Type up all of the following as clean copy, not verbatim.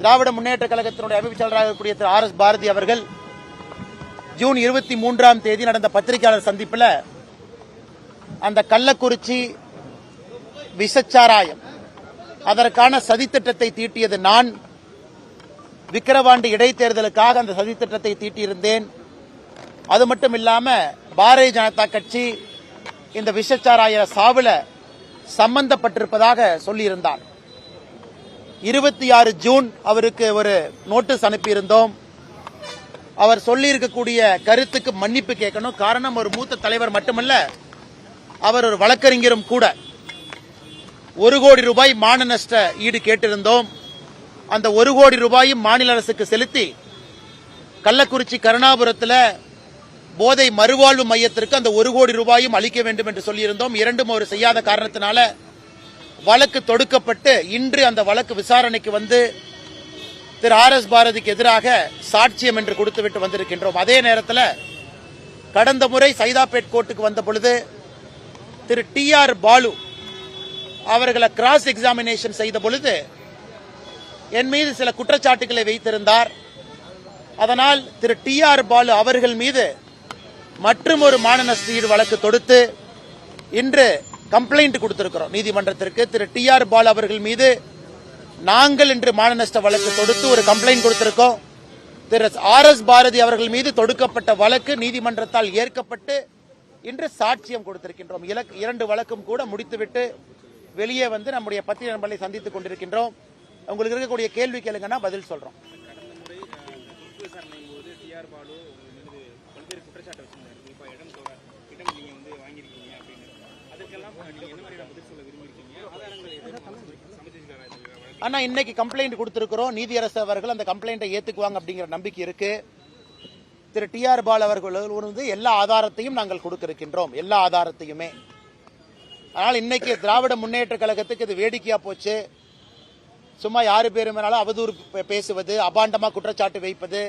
திராவிட முன்னேற்ற கழகத்தினுடைய அமைப்புச் செயலராக இருக்கக்கூடிய திரு ஆர் எஸ் பாரதி அவர்கள் ஜூன் 23ஆம் தேதி நடந்த பத்திரிகையாளர் சந்திப்பில் அந்த கள்ளக்குறிச்சி விஷச்சாராயம் அதற்கான சதித்திட்டத்தை தீட்டியது நான். விக்கிரவாண்டி இடைத்தேர்தலுக்காக அந்த சதித்திட்டத்தை தீட்டியிருந்தேன். அது மட்டும் இல்லாம பாரதிய ஜனதா கட்சி இந்த விஷச்சாராய சாவுல சம்பந்தப்பட்டிருப்பதாக சொல்லியிருந்தார். 26 ஜூன் அவருக்கு ஒரு நோட்டீஸ் அனுப்பியிருந்தோம். அவர் சொல்லியிருக்கக்கூடிய கருத்துக்கு மன்னிப்பு கேட்கணும். காரணம், ஒரு மூத்த தலைவர் மட்டுமல்ல, அவர் ஒரு வழக்கறிஞரும் கூட. 1 கோடி ரூபாய் மான நஷ்ட ஈடு கேட்டிருந்தோம். அந்த 1 கோடி ரூபாயும் மாநில அரசுக்கு செலுத்தி கள்ளக்குறிச்சி கருணாபுரத்தில் போதை மறுவாழ்வு மையத்திற்கு அந்த 1 கோடி ரூபாயும் அளிக்க வேண்டும் என்று சொல்லியிருந்தோம். இரண்டும் அவர் செய்யாத காரணத்தினால வழக்கு தொடுக்கப்பட்டு இன்று அந்த வழக்கு விசாரணைக்கு வந்து திரு ஆர் எஸ் பாரதிக்கு எதிராக சாட்சியம் என்று கொடுத்துவிட்டு வந்திருக்கின்றோம். அதே நேரத்தில் கடந்த முறை சைதாப்பேட் கோர்ட்டுக்கு வந்த பொழுது திரு டி ஆர் பாலு அவர்களை கிராஸ் எக்ஸாமினேஷன் செய்த பொழுது என் மீது சில குற்றச்சாட்டுகளை வைத்திருந்தார். அதனால் திரு டி ஆர் பாலு அவர்கள் மீது மற்றும் ஒரு மான நஷ்ட ஈடு வழக்கு தொடுத்து இன்று கம்ப்ளைண்ட் கொடுத்திருக்கிறோம் நீதிமன்றத்திற்கு. திரு டி ஆர் பாலு அவர்கள் மீது நாங்கள் இன்று மான நஷ்ட வழக்கு தொடுத்து ஒரு கம்ப்ளைண்ட் கொடுத்திருக்கோம். திரு ஆர் எஸ் பாரதி அவர்கள் மீது தொடுக்கப்பட்ட வழக்கு நீதிமன்றத்தால் ஏற்கப்பட்டு இன்று சாட்சியம் கொடுத்திருக்கின்றோம். 2 வழக்கும் கூட முடித்துவிட்டு வெளியே வந்து நம்முடைய பத்திரிகை நண்பர்களை சந்தித்துக் கொண்டிருக்கின்றோம். உங்களுக்கு இருக்கக்கூடிய கேள்வி கேளுங்கன்னா பதில் சொல்றோம். ஆனா இன்னைக்கு கம்ப்ளைண்ட் கொடுத்திருக்கிறோம். நீதியரசர் அவர்கள் அந்த கம்ப்ளைண்டை ஏத்துக்குவாங்க அப்படிங்கிற நம்பிக்கை இருக்கு. திரு டி ஆர் பால் அவர்கள் வந்து எல்லா ஆதாரத்தையும் நாங்கள் கொடுத்திருக்கின்றோம், எல்லா ஆதாரத்தையுமே. ஆனால் இன்னைக்கு திராவிட முன்னேற்ற கழகத்துக்கு இது வேடிக்கையா போச்சு. சும்மா யாரு பேரு மேலாலும் அவதூறு பேசுவது, அபாண்டமா குற்றச்சாட்டு வைப்பது,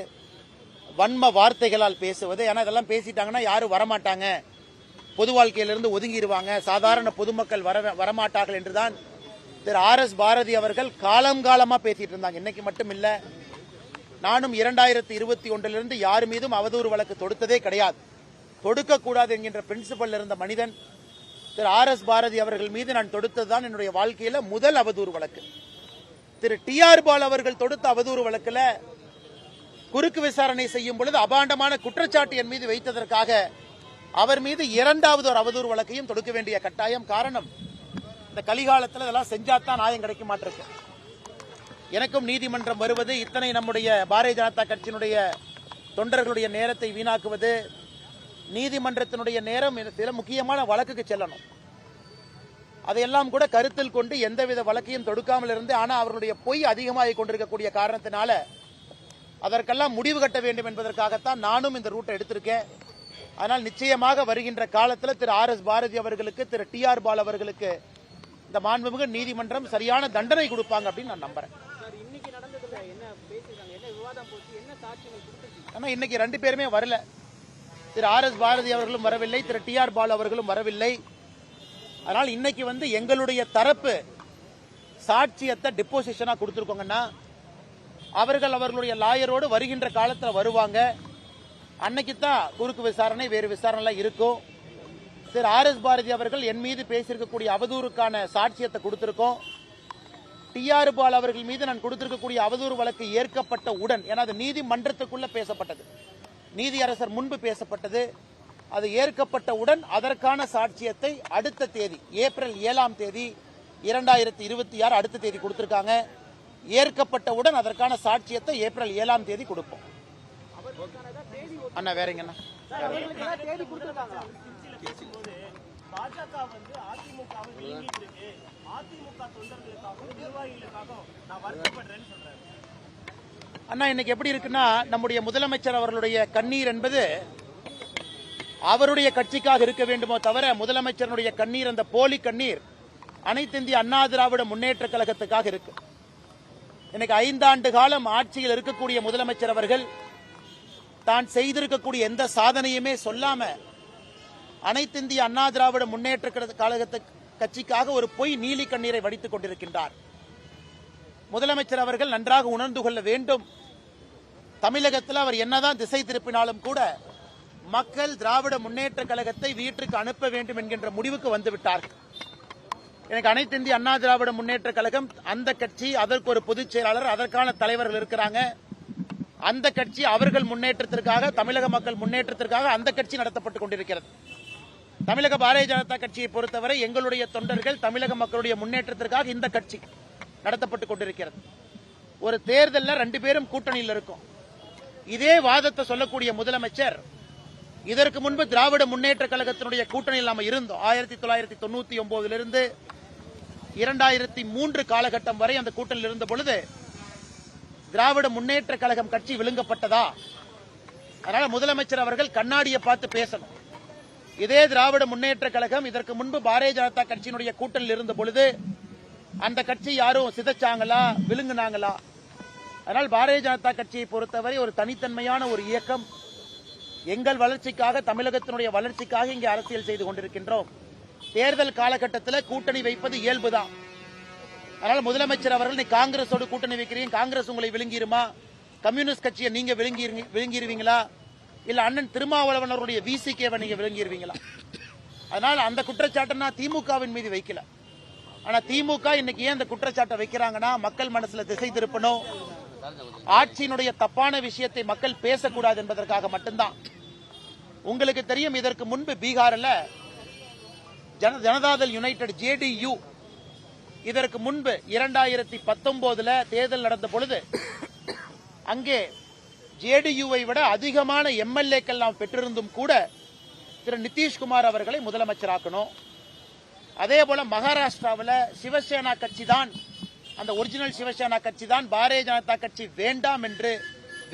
வன்ம வார்த்தைகளால் பேசுவது. ஏன்னா இதெல்லாம் பேசிட்டாங்கன்னா யாரும் வரமாட்டாங்க, பொது வாழ்க்கையிலிருந்து ஒதுங்கிடுவாங்க, சாதாரண பொதுமக்கள் வரமாட்டார்கள் என்றுதான் திரு ஆர் எஸ் பாரதி அவர்கள் காலமா பேசிட்டு இருந்தாங்க. இன்னைக்கு மட்டும் இல்ல, நானும் 2021 யார் மீதும் அவதூறு வழக்கு தொடுத்ததே கிடையாது. தொடுக்கக்கூடாது என்கின்ற பிரின்சிபல் இருந்த மனிதன் திரு ஆர் எஸ் பாரதி அவர்கள் மீது நான் தொடுத்ததுதான் என்னுடைய வாழ்க்கையில முதல் அவதூறு வழக்கு. திரு டி ஆர் பால் அவர்கள் தொடுத்த அவதூறு வழக்குல குறுக்கு விசாரணை செய்யும் பொழுது அபாண்டமான குற்றச்சாட்டு என் மீது வைத்ததற்காக அவர் மீது 2வது ஒரு அவதூறு வழக்கையும் தொடுக்க வேண்டிய கட்டாயம். காரணம், இந்த கலிகாலத்தில் இதெல்லாம் செஞ்சாத்தான் நியாயம் கிடைக்க மாட்டிருக்கு. எனக்கும் நீதிமன்றம் வருவது, இத்தனை நம்முடைய பாரதிய ஜனதா கட்சியினுடைய தொண்டர்களுடைய நேரத்தை வீணாக்குவது, நீதிமன்றத்தினுடைய நேரம் சில முக்கியமான வழக்குக்கு செல்லணும். அதையெல்லாம் கூட கருத்தில் கொண்டு எந்தவித வழக்கையும் தொடுக்காமல் இருந்து, ஆனா அவர்களுடைய பொய் அதிகமாகிக் கொண்டிருக்கக்கூடிய காரணத்தினால அதற்கெல்லாம் முடிவு கட்ட வேண்டும் என்பதற்காகத்தான் நானும் இந்த ரூட்டை எடுத்திருக்கேன். அதனால் நிச்சயமாக வருகின்ற காலத்தில் திரு ஆர் எஸ் பாரதி அவர்களுக்கு, திரு டி ஆர் பால் அவர்களுக்கு இந்த மாண்புமிகு நீதிமன்றம் சரியான தண்டனை கொடுப்பாங்க அப்படின்னு நான் நம்புறேன். ஆனா இன்னைக்கு 2 பேருமே வரல. திரு ஆர் எஸ் பாரதி அவர்களும் வரவில்லை, திரு டி ஆர் பால் அவர்களும் வரவில்லை. அதனால் இன்னைக்கு வந்து எங்களுடைய தரப்பு சாட்சியத்தை டிப்போசிஷனா கொடுத்திருக்கோங்கன்னா அவர்கள் அவர்களுடைய லாயரோடு வருகின்ற காலத்தில் வருவாங்க. அன்னைக்கு தான் குறுக்கு விசாரணை, வேறு விசாரணை இருக்கும். திரு ஆர் எஸ் பாரதி அவர்கள் என் மீது பேசியிருக்கக்கூடிய அவதூறுக்கான சாட்சியத்தை கொடுத்திருக்கோம். டி ஆர் பால் அவர்கள் மீது நான் கொடுத்திருக்கக்கூடிய அவதூறு வழக்கு ஏற்கப்பட்ட உடன், ஏன்னா அது நீதிமன்றத்துக்குள்ள பேசப்பட்டது, நீதியரசர் முன்பு பேசப்பட்டது, அது ஏற்கப்பட்டவுடன் அதற்கான சாட்சியத்தை அடுத்த தேதி ஏப்ரல் 7ஆம் தேதி 2026 அடுத்த தேதி கொடுத்திருக்காங்க. ஏற்கப்பட்டவுடன் அதற்கான சாட்சியத்தை ஏப்ரல் 7ஆம் தேதி கொடுப்போம். அண்ணா வேறங்கண்ணா அண்ணா இன்னைக்கு எப்படி இருக்குன்னா, நம்முடைய முதலமைச்சர் அவர்களுடைய கண்ணீர் என்பது அவருடைய கட்சிக்காக இருக்க வேண்டுமோ தவிர, முதலமைச்சருடைய கண்ணீர், அந்த போலி கண்ணீர் அனைத்து இந்திய அண்ணா திராவிட முன்னேற்ற கழகத்துக்காக இருக்கு. இன்னைக்கு 5 ஆண்டு காலம் ஆட்சியில் இருக்கக்கூடிய முதலமைச்சர் அவர்கள் தான் செய்திருக்கக்கூடிய எந்த சாதனையுமே சொல்லாம அனைத்து இந்திய அண்ணா திராவிட முன்னேற்ற கழகத்து கட்சிக்காக ஒரு பொய் நீலி கண்ணீரை வடித்துக் கொண்டிருக்கின்றார். முதலமைச்சர் அவர்கள் நன்றாக உணர்ந்து கொள்ள வேண்டும். தமிழகத்தில் அவர் என்னதான் திசை திருப்பினாலும் கூட மக்கள் திராவிட முன்னேற்ற கழகத்தை வீட்டுக்கு அனுப்ப வேண்டும் என்கின்ற முடிவுக்கு வந்துவிட்டார்கள். எனக்கு அனைத்து இந்திய அண்ணா திராவிட முன்னேற்ற கழகம், அந்த கட்சி, அதற்கு ஒரு பொதுச் செயலாளர், அதற்கான தலைவர்கள் இருக்கிறாங்க. அந்த கட்சி அவர்கள் முன்னேற்றத்திற்காக, தமிழக மக்கள் முன்னேற்றத்திற்காக அந்த கட்சி நடத்தப்பட்டுக் கொண்டிருக்கிறது. தமிழக பாரதிய ஜனதா கட்சியை பொறுத்தவரை எங்களுடைய தொண்டர்கள் தமிழக மக்களுடைய முன்னேற்றத்திற்காக இந்த கட்சி நடத்தப்பட்டுக் கொண்டிருக்கிறது. ஒரு தேர்தலில் 2 பேரும் கூட்டணியில் இருக்கும். இதே வாதத்தை சொல்லக்கூடிய முதலமைச்சர், இதற்கு முன்பு திராவிட முன்னேற்ற கழகத்தினுடைய கூட்டணியில் நாம இருந்தோம். 1999 2003 காலகட்டம் வரை அந்த கூட்டணியில் இருந்த பொழுது திராவிட முன்னேற்ற கழகம் கட்சி விழுங்கப்பட்டதா? அதனால முதலமைச்சர் அவர்கள் கண்ணாடியை பார்த்து பேசணும். இதே திராவிட முன்னேற்ற கழகம் இதற்கு முன்பு பாரதிய ஜனதா கட்சியினுடைய கூட்டணியில் இருந்த பொழுது அந்த கட்சி யாரும் சிதைச்சாங்களா, விழுங்குனாங்களா? அதனால் பாரதிய ஜனதா கட்சியை பொறுத்தவரை ஒரு தனித்தன்மையான ஒரு இயக்கம். எங்கள் வளர்ச்சிக்காக, தமிழகத்தினுடைய வளர்ச்சிக்காக இங்கே அரசியல் செய்து கொண்டிருக்கின்றோம். தேர்தல் காலகட்டத்தில் கூட்டணி வைப்பது இயல்புதான். அதனால் முதலமைச்சர் அவர்கள் நீ காங்கிரஸோடு கூட்டணி வைக்கிறீங்க, காங்கிரஸ் உங்களை விழுங்கிருமா? கம்யூனிஸ்ட் கட்சியை நீங்க விழுங்கிருவீங்களா? இல்ல அண்ணன் திருமாவளவன் அவருடைய விசிகேவை நீங்க விழுங்கிருவீங்களா? அதனால அந்த குற்றச்சாட்டை திமுகவின் மீது வைக்கல. ஆனா திமுக இன்னைக்கு ஏன் அந்த குற்றச்சாட்டை வைக்கிறாங்கன்னா, மக்கள் மனசுல திசை திருப்பணும், ஆட்சியினுடைய தப்பான விஷயத்தை மக்கள் பேசக்கூடாது என்பதற்காக மட்டும்தான். உங்களுக்கு தெரியும், இதற்கு முன்பு பீகாரில் ஜனதாதள் யுனைடெட் JDU இதற்கு முன்பு 2019 தேர்தல் நடந்த பொழுது அங்கே JDUவை விட அதிகமான MLAக்கள் நாம் பெற்றிருந்தும் கூட திரு நிதிஷ்குமார் அவர்களை முதலமைச்சராக்கணும். அதே போல மகாராஷ்டிராவில் சிவசேனா கட்சி தான், அந்த ஒரிஜினல் சிவசேனா கட்சி தான் பாரதிய ஜனதா கட்சி வேண்டாம் என்று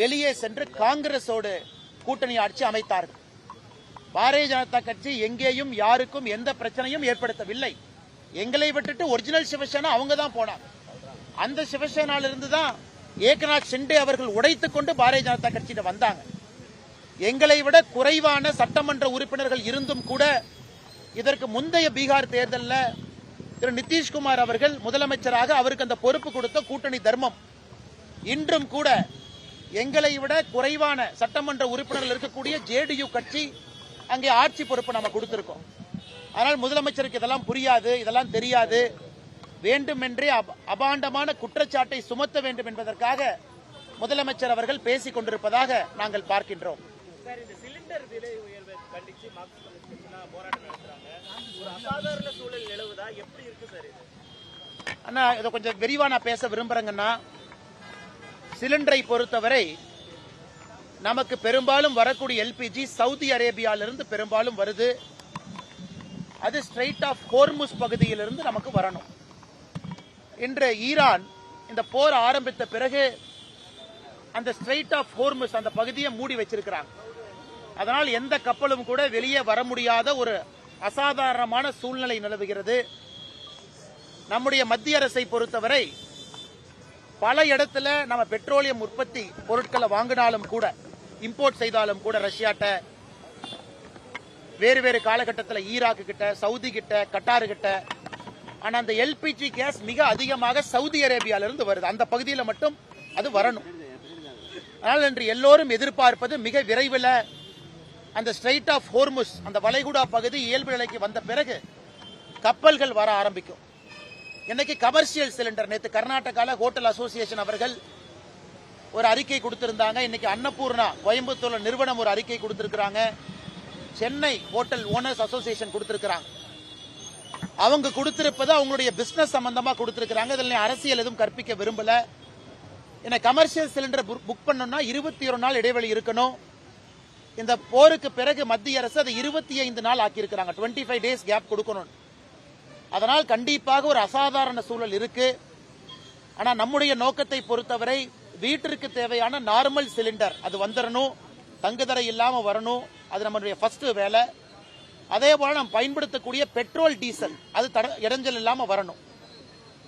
வெளியே சென்று காங்கிரஸோடு கூட்டணி ஆட்சி அமைத்தார்கள். பாரதிய ஜனதா கட்சி எங்கேயும் யாருக்கும் எந்த பிரச்சனையும் ஏற்படுத்தவில்லை. எங்களை விட்டுட்டு ஒரிஜினல் சிவசேனா அவங்க தான் போனாங்க. அந்த சிவசேனாலிருந்து தான் ஏக்நாத் ஷிண்டே அவர்கள் உடைத்துக் கொண்டு பாரதிய ஜனதா கட்சியில வந்தாங்க. எங்களை விட குறைவான சட்டமன்ற உறுப்பினர்கள் இருந்தும் கூட இதற்கு முந்தைய பீகார் தேர்தலில் திரு நிதிஷ்குமார் அவர்கள் முதலமைச்சராக அவருக்கு அந்த பொறுப்பு கொடுத்த கூட்டணி தர்மம். இன்றும் கூட எங்களை விட குறைவான சட்டமன்ற உறுப்பினர்கள் இருக்கக்கூடிய JDU கட்சி அங்கே ஆட்சி பொறுப்பு நம்ம கொடுத்திருக்கோம். ஆனால் முதலமைச்சருக்கு இதெல்லாம் புரியாது, இதெல்லாம் தெரியாது. வேண்டுமென்றே அபாண்டமான குற்றச்சாட்டை சுமத்த வேண்டும் என்பதற்காக முதலமைச்சர் அவர்கள் பேசிக் கொண்டிருப்பதாக நாங்கள் பார்க்கின்றோம். சிலிண்டர் விலை உயர்வை கண்டித்து போராட்டம் நடத்துறாங்க. ஒரு அசாதாரண சூழல் நிலவுதா, எப்படி இருக்கு சார் இது? அண்ணா, இதை கொஞ்சம் விரிவா நான் பேச விரும்புறேங்கன்னா, சிலிண்டரை பொறுத்தவரை நமக்கு பெரும்பாலும் வரக்கூடிய LPG சவுதி அரேபியாவிலிருந்து பெரும்பாலும் வருது. அது ஸ்ட்ரெயிட் ஆஃப் ஹோர்முஸ் பகுதியிலிருந்து நமக்கு வரணும். இன்று ஈரான் இந்த போர் ஆரம்பித்த பிறகு அந்த ஸ்ட்ரெயிட் ஆஃப் ஹோர்முஸ் அந்த பகுதியை மூடி வச்சிருக்கிறாங்க. அதனால் எந்த கப்பலும் கூட வெளியே வர முடியாத ஒரு அசாதாரணமான சூழ்நிலை நிலவுகிறது. நம்முடைய மத்திய அரசை பொறுத்தவரை பல இடத்துல நம்ம பெட்ரோலியம் உற்பத்தி பொருட்களை வாங்கினாலும் கூட, இம்போர்ட் செய்தாலும் கூட, ரஷ்யாட்ட, வேறு வேறு காலகட்டத்தில் ஈராக்கு கிட்ட, சவுதி கிட்ட, கட்டாரு கிட்ட. ஆனா அந்த LPG கேஸ் மிக அதிகமாக சவுதி அரேபியாவிலிருந்து வருது. அந்த பகுதியில் மட்டும் அது வரணும். ஆனால் இன்று எல்லோரும் எதிர்பார்ப்பது மிக விரைவில் அந்த ஸ்ட்ரெயிட் ஆஃப் ஹோர்முஸ் அந்த வளைகுடா பகுதி இயல்பு நிலைக்கு வந்த பிறகு கப்பல்கள் வர ஆரம்பிக்கும். இன்னைக்கு கமர்ஷியல் சிலிண்டர், நேற்று கர்நாடகாவில் ஹோட்டல் அசோசியேஷன் அவர்கள் ஒரு அறிக்கை கொடுத்திருந்தாங்க. இன்னைக்கு அன்னபூர்ணா கோயம்புத்தூர்ல நிறுவனம் ஒரு அறிக்கை கொடுத்திருக்கிறாங்க. சென்னை ஹோட்டல் ஓனர்ஸ் அசோசியேஷன் கொடுத்திருக்கிறாங்க. அவங்க கொடுத்திருப்பது அவங்களுடைய பிசினஸ் சம்பந்தமா கொடுத்திருக்கிறாங்க. இதில் அரசியல் எதுவும் கற்பிக்க விரும்பல. என்ன கமர்ஷியல் சிலிண்டர் புக் பண்ணணும்னா 21 நாள் இடைவெளி இருக்கணும். இந்த போருக்கு பிறகு மத்திய அரசு அதை 25 நாள் ஆக்கியிருக்கிறாங்க. 25 டேஸ் கேப் கொடுக்கணும். அதனால் கண்டிப்பாக ஒரு அசாதாரண சூழல் இருக்கு. ஆனா நம்முடைய நோக்கத்தை பொறுத்தவரை வீட்டிற்கு தேவையான நார்மல் சிலிண்டர் அது வந்துடணும், தங்குதடை இல்லாம வரணும். அது நம்மளுடைய ஃபர்ஸ்ட் வேலை. அதே போல நம்ம பயன்படுத்தக்கூடிய பெட்ரோல், டீசல் அது இடைஞ்சல் இல்லாம வரணும்.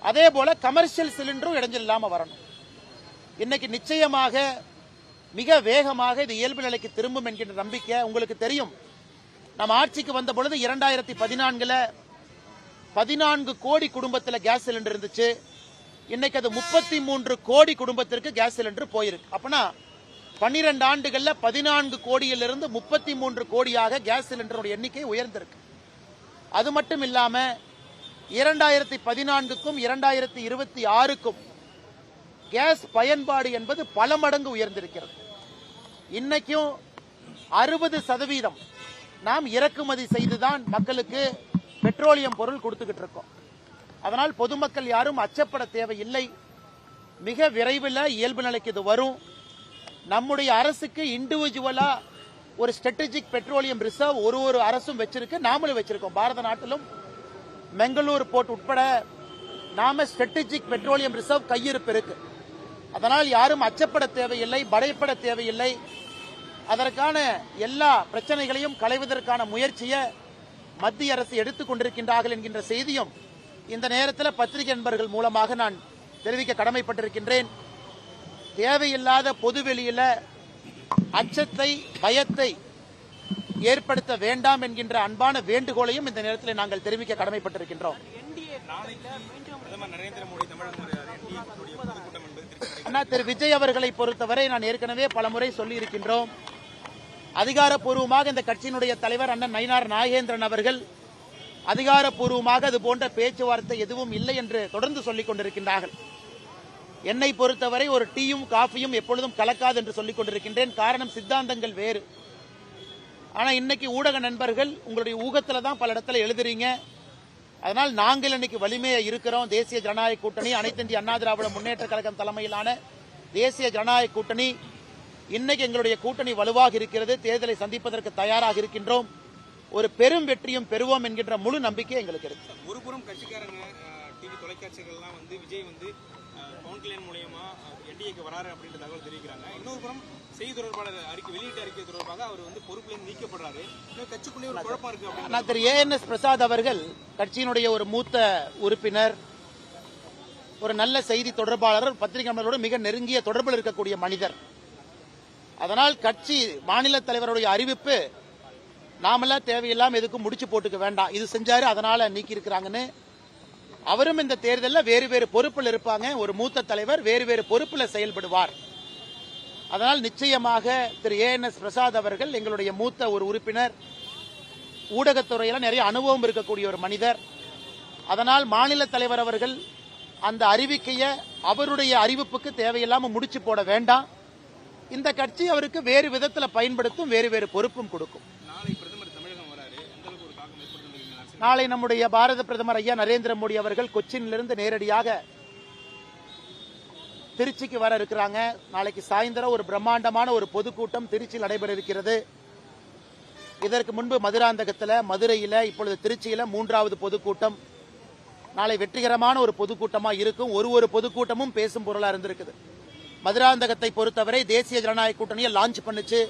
அதே போல கமர்ஷியல் சிலிண்டரும் இடைஞ்சல் இல்லாம வரணும். இன்னைக்கு நிச்சயமாக மிக வேகமாக இது இயல்பு நிலைக்கு திரும்பும் என்கின்ற நம்பிக்கை உங்களுக்கு தெரியும். நம்ம ஆட்சிக்கு வந்த பொழுது 2014 14 கோடி குடும்பத்தில் கேஸ் சிலிண்டர் இருந்துச்சு. இன்னைக்கு அது 33 கோடி குடும்பத்திற்கு கேஸ் சிலிண்டர் போயிருக்கு. அப்பனா 12 ஆண்டுகள்ல 14 கோடியிலிருந்து 33 கோடியாக கேஸ் சிலிண்டருடைய எண்ணிக்கை உயர்ந்திருக்கு. அது மட்டும் இல்லாம 2014க்கும் 2026க்கும் கேஸ் பயன்பாடு என்பது பல மடங்கு உயர்ந்திருக்கிறது. இன்னைக்கும் 60% நாம் இறக்குமதி செய்துதான் மக்களுக்கு பெட்ரோலியம் பொருள் கொடுத்துக்கிட்டு இருக்கோம். அதனால் பொதுமக்கள் யாரும் அச்சப்பட தேவையில்லை. மிக விரைவில் இயல்பு நிலைக்கு இது வரும். நம்முடைய அரசுக்கு இண்டிவிஜுவலா ஒரு ஸ்ட்ராட்டஜிக் பெட்ரோலியம் ரிசர்வ் ஒரு அரசும் வச்சிருக்கு, நாமளும் வச்சிருக்கோம். பாரத நாட்டிலும் பெங்களூர் போர்ட் உட்பட நாம ஸ்ட்ராட்டஜிக் பெட்ரோலியம் ரிசர்வ் கையிருப்பு இருக்கு. அதனால் யாரும் அச்சப்பட தேவையில்லை, பயப்பட தேவையில்லை. அதற்கான எல்லா பிரச்சனைகளையும் களைவதற்கான முயற்சியை மத்திய அரசு எடுத்துக் கொண்டிருக்கின்றார்கள் என்கின்ற செய்தியும் இந்த நேரத்தில் பத்திரிகை நண்பர்கள் மூலமாக நான் தெரிவிக்க கடமைப்பட்டிருக்கின்றேன். தேவையில்லாத பொதுவெளியில அச்சத்தை, பயத்தை ஏற்படுத்த வேண்டாம் என்கின்ற அன்பான வேண்டுகோளையும் இந்த நேரத்தில் நாங்கள் தெரிவிக்க கடமைப்பட்டிருக்கின்றோம். அண்ணா திரு விஜய் அவர்களை பொறுத்தவரை நான் ஏற்கனவே பலமுறை சொல்லி இருக்கின்றோம். அதிகாரப்பூர்வமாக இந்த கட்சியினுடைய தலைவர் அண்ணன் நயினார் நாகேந்திரன் அவர்கள் அதிகாரப்பூர்வமாக அது போன்ற பேச்சுவார்த்தை எதுவும் இல்லை என்று தொடர்ந்து சொல்லிக் கொண்டிருக்கின்றார்கள். என்னை பொறுத்தவரை ஒரு டீயும் காஃபியும் எப்பொழுதும் கலக்காது என்று சொல்லிக் கொண்டிருக்கின்றேன். காரணம் சித்தாந்தங்கள் வேறு. ஆனா இன்னைக்கு ஊடக நண்பர்கள் உங்களுடைய ஊகத்துல தான் பல இடத்துல எழுதுறீங்க. அதனால் நாங்கள் இன்னைக்கு வலிமையா இருக்கிறோம். தேசிய ஜனநாயக கூட்டணி, அனைத்து இந்திய அண்ணா திராவிட முன்னேற்ற கழகம் தலைமையிலான தேசிய ஜனநாயக கூட்டணி, இன்னைக்கு எங்களுடைய கூட்டணி வலுவாக இருக்கிறது. தேர்தலை சந்திப்பதற்கு தயாராக இருக்கின்றோம். ஒரு பெரும் வெற்றியும் பெறுவோம் என்கின்ற முழு நம்பிக்கை எங்களுக்கு இருக்கு. ஒருபுறம் கட்சிக்காரங்க டிவி தொலைக்காட்சிகள்லாம் விஜய் பவன் கல்யாண் மூலமா என்டிஏக்கு வராரு அப்படின்ற தகவல் தெரிவிக்கிறாங்க. இன்னொரு புறம் செய்தி தொடர்பாளர் வெளியிட்ட அறிக்கை தொடர்பாக அவர் பொறுப்பிலிருந்து நீக்கப்படுறாரு. கட்சிக்குள்ளே ஒரு குழப்பம் இருக்கு அப்படின்னு திரு ANS பிரசாத் அவர்கள் கட்சியினுடைய ஒரு மூத்த உறுப்பினர், ஒரு நல்ல செய்தி தொடர்பாளர், பத்திரிகையாளர்களோடு மிக நெருங்கிய தொடர்பில் இருக்கக்கூடிய மனிதர். அதனால் கட்சி மாநில தலைவருடைய அறிவிப்பு நாமெல்லாம் தேவையில்லாம எதுக்கும் முடிச்சு போட்டுக்க வேண்டாம், இது செஞ்சாரு அதனால நீக்கி இருக்கிறாங்கன்னு. அவரும் இந்த தேர்தலில் வேறு வேறு பொறுப்பில் இருப்பாங்க. ஒரு மூத்த தலைவர் வேறு வேறு பொறுப்பில் செயல்படுவார். அதனால் நிச்சயமாக திரு ANS பிரசாத் அவர்கள் எங்களுடைய மூத்த ஒரு உறுப்பினர், ஊடகத்துறையில நிறைய அனுபவம் இருக்கக்கூடிய ஒரு மனிதர். அதனால் மாநில தலைவர் அவர்கள் அந்த அறிவிக்கையை அவருடைய அறிவிப்புக்கு தேவையில்லாம முடிச்சு போட வேண்டாம். இந்த கட்சி அவருக்கு வேறு விதத்தில் பயன்படுத்தும், வேறு வேறு பொறுப்பும் கொடுக்கும். நாளை நம்முடைய பாரத பிரதமர் ஐயா நரேந்திர மோடி அவர்கள் கொச்சினிலிருந்து நேரடியாக திருச்சிக்கு வர இருக்கிறாங்க. நாளைக்கு சாயந்தரம் ஒரு பிரம்மாண்டமான ஒரு பொதுக்கூட்டம் திருச்சியில் நடைபெற இருக்கிறது. இதற்கு முன்பு மதுராந்தகத்தில், மதுரையில், இப்பொழுது திருச்சியில் 3வது பொதுக்கூட்டம். நாளை வெற்றிகரமான ஒரு பொதுக்கூட்டமாக இருக்கும். ஒரு பொதுக்கூட்டமும் பேசும் பொருளாக இருந்திருக்குது. மதுராந்தகத்தை பொறுத்தவரை தேசிய ஜனநாயக கூட்டணியை லான்ச் பண்ணுச்சு.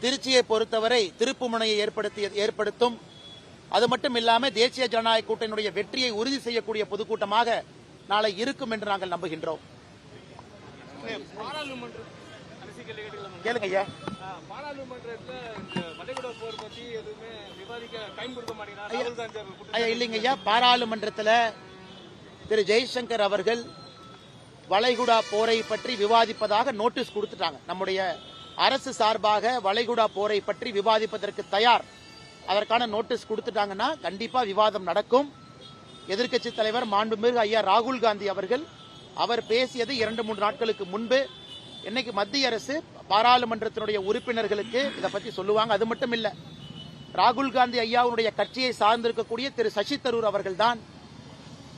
திருச்சியை பொறுத்தவரை திருப்புமுனையை ஏற்படுத்தும். அது மட்டும் இல்லாம தேசிய ஜனநாயக கூட்டணியுடைய வெற்றியை உறுதி செய்யக்கூடிய பொதுக்கூட்டமாக நாளை இருக்கும் என்று நாங்கள் நம்புகின்றோம். கேளுங்க ஐயா. இல்லைங்க ஐயா, பாராளுமன்றத்தில் திரு ஜெய்சங்கர் அவர்கள் வளைகுடா போரை பற்றி விவாதிப்பதாக நோட்டீஸ் கொடுத்துட்டாங்க. நம்முடைய அரசு சார்பாக வளைகுடா போரை பற்றி விவாதிப்பதற்கு தயார், அதற்கான நோட்டீஸ் கொடுத்துட்டாங்கன்னா கண்டிப்பா விவாதம் நடக்கும். எதிர்க்கட்சி தலைவர் மாண்புமிகு ஐயா ராகுல் காந்தி அவர்கள் அவர் பேசியது 2-3 நாட்களுக்கு முன்பு. இன்னைக்கு மத்திய அரசு பாராளுமன்றத்தினுடைய உறுப்பினர்களுக்கு இதை பத்தி சொல்லுவாங்க. அது மட்டும் இல்ல, ராகுல் காந்தி ஐயாவுடைய கட்சியை சார்ந்திருக்கக்கூடிய திரு சசி தரூர் அவர்கள் தான்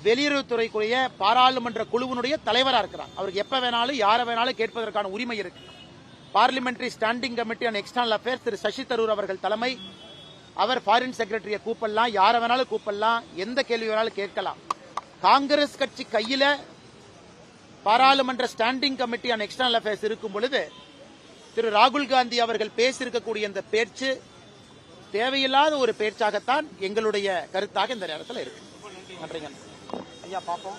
வெளியுறவுத்துறைக்குரிய பாராளுமன்ற குழுவினுடைய தலைவராக இருக்கிறார். அவருக்கு எப்ப வேணாலும் யாரை வேணாலும் கேட்பதற்கான உரிமை இருக்கு. Parliamentary standing committee on external affairs Thiru Shashi Tharoor அவர்கள் தலைமை. அவர் ஃபாரின் செக்ரட்டரியை கூப்பிடலாம், யாரை வேணாலும் கூப்பிடலாம், எந்த கேள்வி வேணாலும் கேட்கலாம். காங்கிரஸ் கட்சி கையில பாராளுமன்ற standing committee on external affairs இருக்கும் பொழுது திரு ராகுல் காந்தி அவர்கள் பேசியிருக்கக்கூடிய இந்த பேச்சு தேவையில்லாத ஒரு பேச்சாகத்தான் எங்களுடைய கருத்தாக இந்த நேரத்தில் இருக்கு. நன்றிங்க ஐயா. பார்ப்போம்.